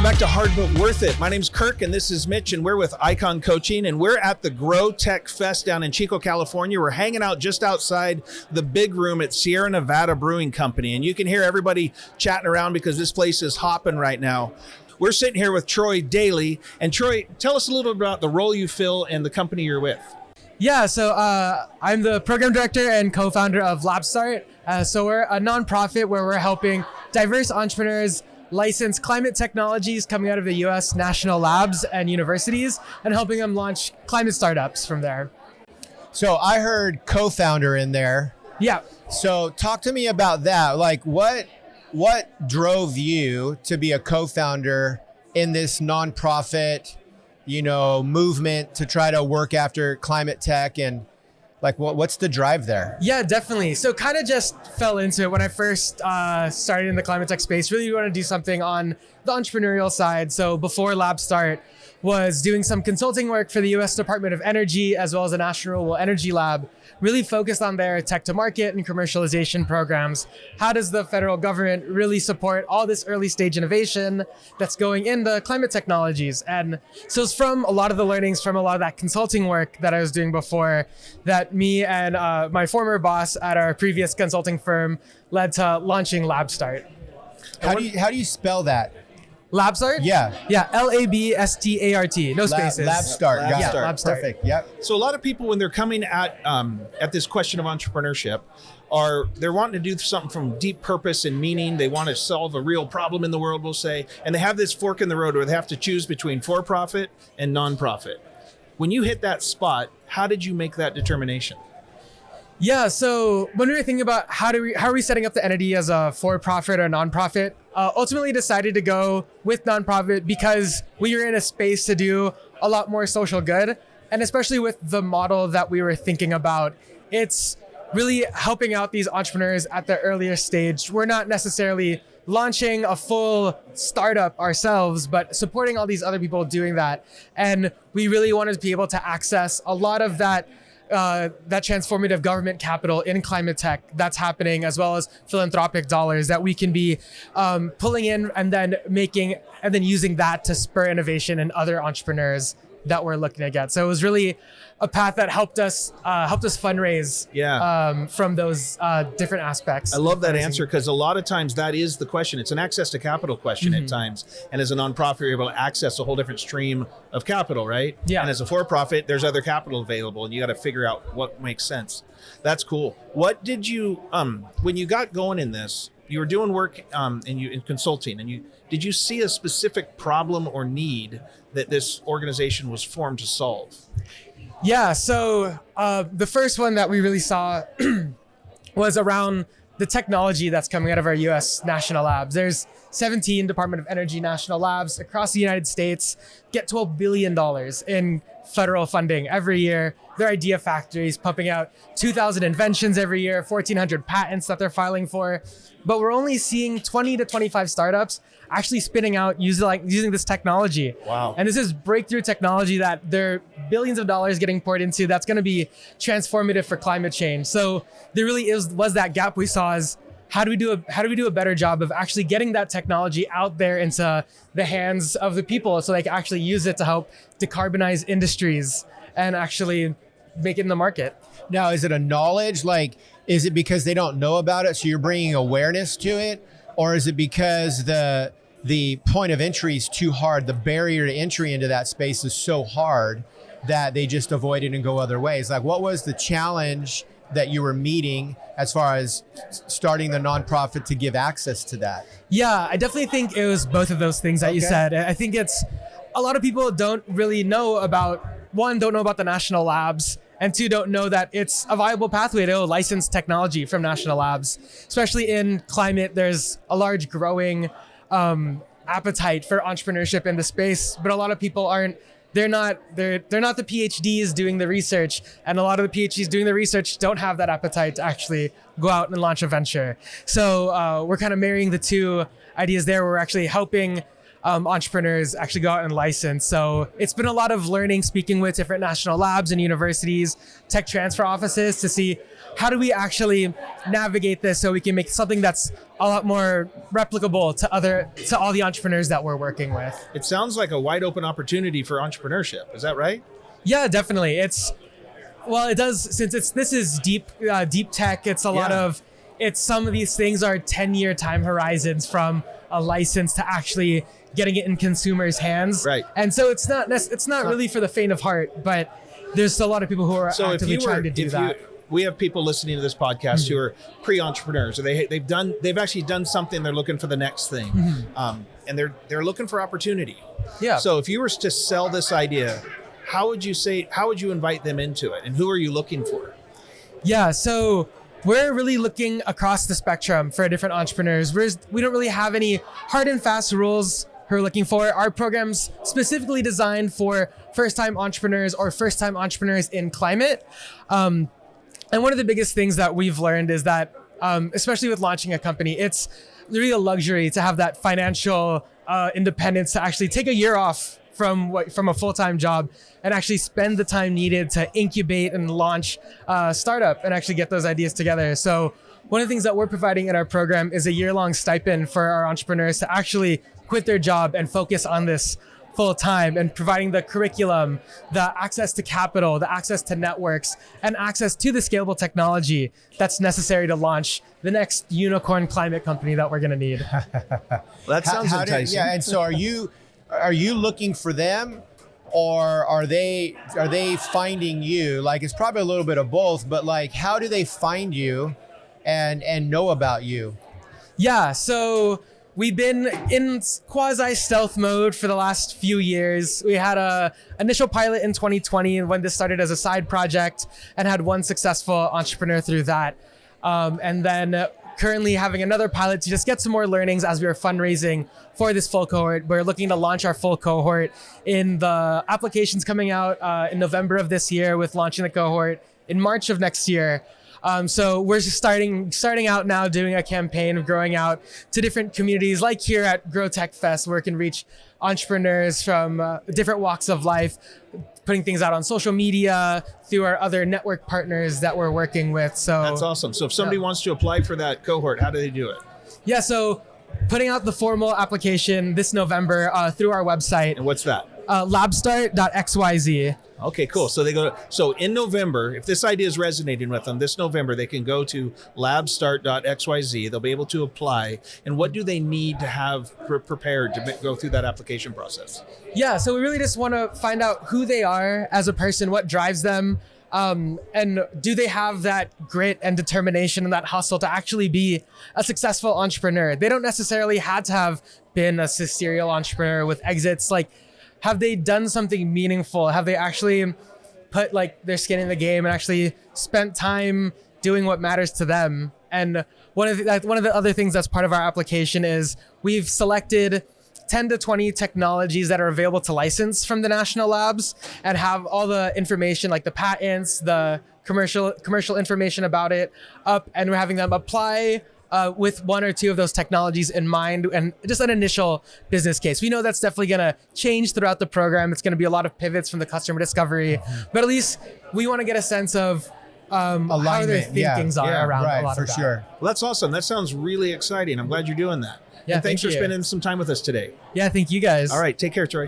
back to Hard But Worth It. My name's Kirk and this is Mitch and we're with Icon Coaching and we're at the GrowTech Fest down in Chico, California. We're hanging out just outside the big room at Sierra Nevada Brewing Company and you can hear everybody chatting around because this place is hopping right now. We're sitting here with Troy Daley. And Troy, tell us a little bit about the role you fill and the company you're with. Yeah, so I'm the program director and co-founder of LabStart. So we're a nonprofit where we're helping diverse entrepreneurs license climate technologies coming out of the U.S. national labs and universities and helping them launch climate startups from there. So I heard co-founder in there. Yeah. So talk to me about that. Like what drove you to be a co-founder in this nonprofit, movement to try to work after climate tech, and like what's the drive there? Yeah, definitely. So kind of just fell into it when I first started in the climate tech space. Really want to do something on the entrepreneurial side. So before LabStart was doing some consulting work for the U.S. Department of Energy as well as the National Renewable Energy Lab, really focused on their tech to market and commercialization programs. How does the federal government really support all this early stage innovation that's going into climate technologies? And so it's from a lot of the learnings from a lot of that consulting work that I was doing before that me and my former boss at our previous consulting firm led to launching LabStart. How do you spell that? LabStart? Yeah. Yeah, LabStart. No spaces. LabStart. Yeah, LabStart. Perfect. Yep. So a lot of people, when they're coming at this question of entrepreneurship, they're wanting to do something from deep purpose and meaning. They want to solve a real problem in the world, we'll say, and they have this fork in the road where they have to choose between for-profit and nonprofit. When you hit that spot, how did you make that determination? Yeah, so when we were thinking about how are we setting up the entity as a for-profit or nonprofit, ultimately decided to go with nonprofit because we were in a space to do a lot more social good. And especially with the model that we were thinking about, it's really helping out these entrepreneurs at the earlier stage. We're not necessarily launching a full startup ourselves, but supporting all these other people doing that. And we really wanted to be able to access a lot of that transformative government capital in climate tech that's happening, as well as philanthropic dollars that we can be pulling in and then using that to spur innovation in other entrepreneurs that we're looking to get. So it was really a path that helped us fundraise from those different aspects. I love that answer because a lot of times that is the question. It's an access to capital question at times. And as a nonprofit, you're able to access a whole different stream of capital, right? Yeah. And as a for-profit, there's other capital available and you got to figure out what makes sense. That's cool. What did you, when you got going in this, you were doing work in consulting, and did you see a specific problem or need that this organization was formed to solve? Yeah, so the first one that we really saw was around the technology that's coming out of our U.S. national labs. There's 17 Department of Energy national labs across the United States, get $12 billion in federal funding every year. Their idea factories pumping out 2,000 inventions every year, 1,400 patents that they're filing for. But we're only seeing 20 to 25 startups actually spinning out using this technology. Wow. And this is breakthrough technology that there are billions of dollars getting poured into that's going to be transformative for climate change. So there really was that gap we saw is how do we do a better job of actually getting that technology out there into the hands of the people so they can actually use it to help decarbonize industries and actually make it in the market. Now, is it a knowledge? Is it because they don't know about it, so you're bringing awareness to it? Or is it because the point of entry is too hard? The barrier to entry into that space is so hard that they just avoid it and go other ways. Like, what was the challenge that you were meeting as far as starting the nonprofit to give access to that? Yeah, I definitely think it was both of those things that you said. I think it's a lot of people don't really know about, one, don't know about the national labs, and two, don't know that it's a viable pathway to license technology from national labs. Especially in climate, there's a large growing appetite for entrepreneurship in the space, but a lot of people they're not the PhDs doing the research, and a lot of the PhDs doing the research don't have that appetite to actually go out and launch a venture. So we're kind of marrying the two ideas there. We're actually helping entrepreneurs actually go out and license. So it's been a lot of learning, speaking with different national labs and universities, tech transfer offices to see how do we actually navigate this so we can make something that's a lot more replicable to all the entrepreneurs that we're working with. It sounds like a wide open opportunity for entrepreneurship. Is that right? Yeah, definitely. It does, since this is deep tech. It's a lot of, some of these things are 10-year time horizons from a license to actually getting it in consumers' hands. Right. And so it's not really for the faint of heart, but there's a lot of people who are actively trying to do that. We have people listening to this podcast who are pre-entrepreneurs, or they've actually done something. They're looking for the next thing, and they're looking for opportunity. Yeah. So if you were to sell this idea, how would you invite them into it, and who are you looking for? Yeah. So we're really looking across the spectrum for different entrepreneurs. We don't really have any hard and fast rules we're looking for. Our program's specifically designed for first-time entrepreneurs or first-time entrepreneurs in climate. And one of the biggest things that we've learned is that, especially with launching a company, it's really a luxury to have that financial independence to actually take a year off from a full-time job and actually spend the time needed to incubate and launch a startup and actually get those ideas together. So one of the things that we're providing in our program is a year-long stipend for our entrepreneurs to actually quit their job and focus on this full time, and providing the curriculum, the access to capital, the access to networks, and access to the scalable technology that's necessary to launch the next unicorn climate company that we're going to need. Well, that sounds enticing. And so are you looking for them, or are they finding you? Like, it's probably a little bit of both, but like, how do they find you and know about you? Yeah, so we've been in quasi stealth mode for the last few years. We had a initial pilot in 2020 when this started as a side project, and had one successful entrepreneur through that. And then currently having another pilot to just get some more learnings as we are fundraising for this full cohort. We're looking to launch our full cohort in the applications coming out in November of this year, with launching the cohort in March of next year. So we're just starting out now, doing a campaign of growing out to different communities, like here at GrowTech Fest, where we can reach entrepreneurs from different walks of life, putting things out on social media through our other network partners that we're working with. So that's awesome. So if somebody wants to apply for that cohort, how do they do it? Yeah, so putting out the formal application this November through our website. And what's that? Labstart.xyz. Okay, cool. So so in November, if this idea is resonating with them, this November, they can go to labstart.xyz. They'll be able to apply. And what do they need to have prepared to go through that application process? Yeah, so we really just want to find out who they are as a person, what drives them, and do they have that grit and determination and that hustle to actually be a successful entrepreneur? They don't necessarily have to have been a serial entrepreneur with exits. Like, have they done something meaningful? Have they actually put like their skin in the game and actually spent time doing what matters to them? And one of the other things that's part of our application is we've selected 10 to 20 technologies that are available to license from the national labs, and have all the information, like the patents, the commercial information about it up, and we're having them apply with one or two of those technologies in mind, and just an initial business case. We know that's definitely going to change throughout the program. It's going to be a lot of pivots from the customer discovery, but at least we want to get a sense of how their thinkings are around a lot of that. Sure. Well, that's awesome. That sounds really exciting. I'm glad you're doing that. Yeah, and thanks for thank you. spending some time with us today. Yeah, thank you guys. All right, take care, Troy.